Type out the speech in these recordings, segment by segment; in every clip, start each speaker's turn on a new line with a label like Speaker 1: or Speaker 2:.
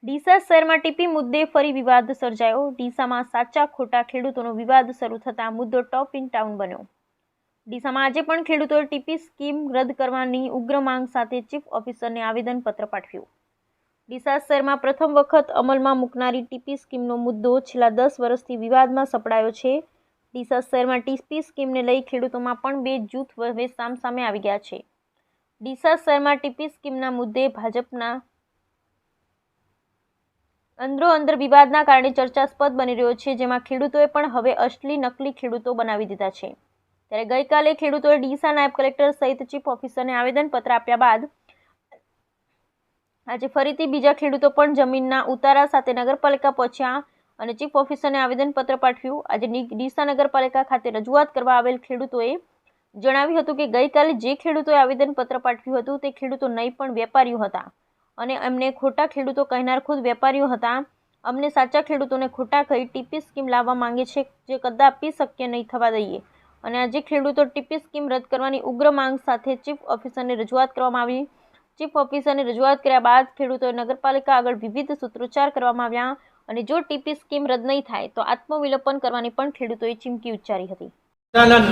Speaker 1: ડીસા શહેરમાં ટીપી મુદ્દે ફરી વિવાદ સર્જાયો। ડીસામાં સાચા ખોટા ખેડૂતોનો વિવાદ શરૂ થતાં મુદ્દો ટોપ ઇન ટાઉન બન્યો। ડીસામાં આજે પણ ખેડૂતોએ ટીપી સ્કીમ રદ કરવાની ઉગ્ર માંગ સાથે ચીફ ઓફિસરને આવેદનપત્ર પાઠવ્યું। ડીસા શહેરમાં પ્રથમ વખત અમલમાં મૂકનારી ટીપી સ્કીમનો મુદ્દો છેલ્લા 10 વર્ષથી વિવાદમાં સપડાયો છે। ડીસા શહેરમાં ટીપી સ્કીમને લઈ ખેડૂતોમાં પણ બે જૂથ હવે સામસામે આવી ગયા છે। ડીસા શહેરમાં ટીપી સ્કીમના મુદ્દે ભાજપના અંદરોઅંદર વિવાદના કારણે ચર્ચાસ્પદ બની રહ્યો છે, જેમાં ખેડૂતોએ પણ હવે અસલી નકલી ખેડૂતો બનાવી દીધા છે। ત્યારે ગઈકાલે ખેડૂતોએ ડીસા નાયબ કલેક્ટર સહિત ચીફ ઓફિસરને આવેદનપત્ર આપ્યા બાદ આજે ફરીથી બીજા ખેડૂતો પણ જમીનના ઉતારા સાથે નગરપાલિકા પહોંચ્યા અને ચીફ ઓફિસરને આવેદનપત્ર પાઠવ્યું। આજે ડીસા નગરપાલિકા ખાતે રજૂઆત કરવા આવેલ ખેડૂતોએ જણાવ્યું હતું કે ગઈકાલે જે ખેડૂતોએ આવેદનપત્ર પાઠવ્યું હતું તે ખેડૂતો નહીં પણ વેપારીઓ હતા અને એમને ખોટા ખેડૂતો કહેનાર ખુદ વેપારીઓ હતા। અમને સાચા ખેડૂતોને ખોટા કહી ટીપી સ્કીમ લાવવા માંગે છે, જે કદાપી શક્ય નહીં થવા દઈએ અને આજે ખેડૂતો ટીપી સ્કીમ રદ કરવાની ઉગ્ર માંગ સાથે ચીફ ઓફિસરને રજૂઆત કરવામાં આવી। ચીફ ઓફિસરને રજૂઆત કર્યા બાદ ખેડૂતોએ નગરપાલિકા આગળ વિવિધ સૂત્રોચ્ચાર કરવામાં આવ્યા અને જો ટીપી સ્કીમ રદ નહીં થાય તો આત્મવિલોપન કરવાની પણ ખેડૂતોએ ચીમકી ઉચ્ચારી હતી।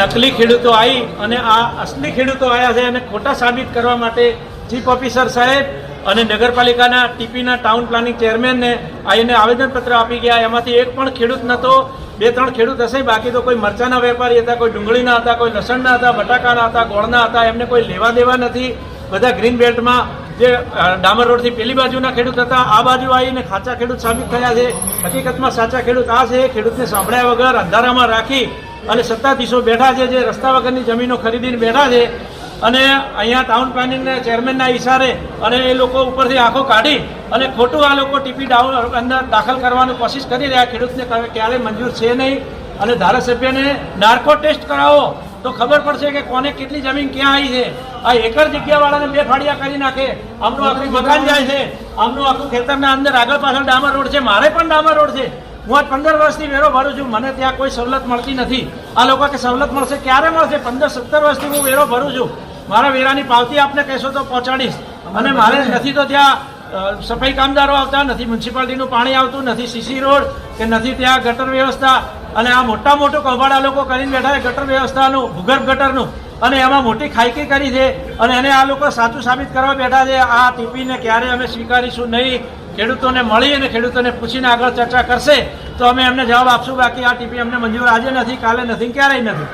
Speaker 2: નકલી ખેડૂતો આવી અને આ અસલી ખેડૂતો આવ્યા છે અને ખોટા સાબિત કરવા માટે ચીફ ઓફિસર સાહેબ અને નગરપાલિકાના ટીપીના ટાઉન પ્લાનિંગ ચેરમેનને આવીને આવેદનપત્ર આપી ગયા। એમાંથી એક પણ ખેડૂત નહોતો, 2-3 ખેડૂત હશે, બાકી તો કોઈ મરચાના વેપારી હતા, કોઈ ડુંગળીના હતા, કોઈ લસણના હતા, બટાકાના હતા, ગોળના હતા, એમને કોઈ લેવા દેવા નથી। બધા ગ્રીન બેલ્ટમાં જે ડામર રોડથી પેલી બાજુના ખેડૂત હતા આ બાજુ આવીને સાચા ખેડૂત સાબિત થયા છે। હકીકતમાં સાચા ખેડૂત આ છે, ખેડૂતને સાંભળ્યા વગર અંધારામાં રાખી અને સત્તાધીશો બેઠા છે, જે રસ્તા વગરની જમીનો ખરીદીને બેઠા છે અને અહીંયા ટાઉન પ્લાનિંગના ચેરમેનના ઇશારે અને એ લોકો ઉપરથી આંખો કાઢી અને ખોટું આ લોકો ટીપી અંદર દાખલ કરવાની કોશિશ કરી રહ્યા। ખેડૂતને ક્યારેય મંજૂર છે નહીં અને ધારાસભ્યને નાર્કો ટેસ્ટ કરાવો તો ખબર પડશે કે કોને કેટલી જમીન ક્યાં આવી છે। આ એકર જગ્યાવાળાને 2 ફાળિયા કરી નાખે, આમનું આખું મકાન જાય છે, આમનું આખું ખેતરના અંદર આગળ પાછળ ડામર રોડ છે, મારે પણ ડામર રોડ છે। હું આજ 15 વર્ષથી વેરો ભરું છું, મને ત્યાં કોઈ સવલત મળતી નથી। આ લોકો કે સવલત મળશે, ક્યારે મળશે? 15-17 વર્ષથી હું વેરો ભરું છું, મારા વેરાની પાવતી આપને કહેશો તો પહોંચાડીશ અને મારે નથી તો ત્યાં સફાઈ કામદારો આવતા નથી, મ્યુનિસિપાલિટીનું પાણી આવતું નથી, સીસી રોડ કે નથી ત્યાં ગટર વ્યવસ્થા અને આ મોટા મોટું કૌભાડા લોકો કરીને બેઠા છે ગટર વ્યવસ્થાનું, ભૂગર્ભ ગટરનું, અને એમાં મોટી ખાઈકી કરી છે અને એને આ લોકો સાચું સાબિત કરવા બેઠા છે। આ ટીપીને ક્યારે અમે સ્વીકારીશું નહીં। ખેડૂતોને મળી અને ખેડૂતોને પૂછીને આગળ ચર્ચા કરશે તો અમે એમને જવાબ આપશું, બાકી આ ટીપી અમને મંજૂર આજે નથી, કાલે નથી, ક્યારેય નથી।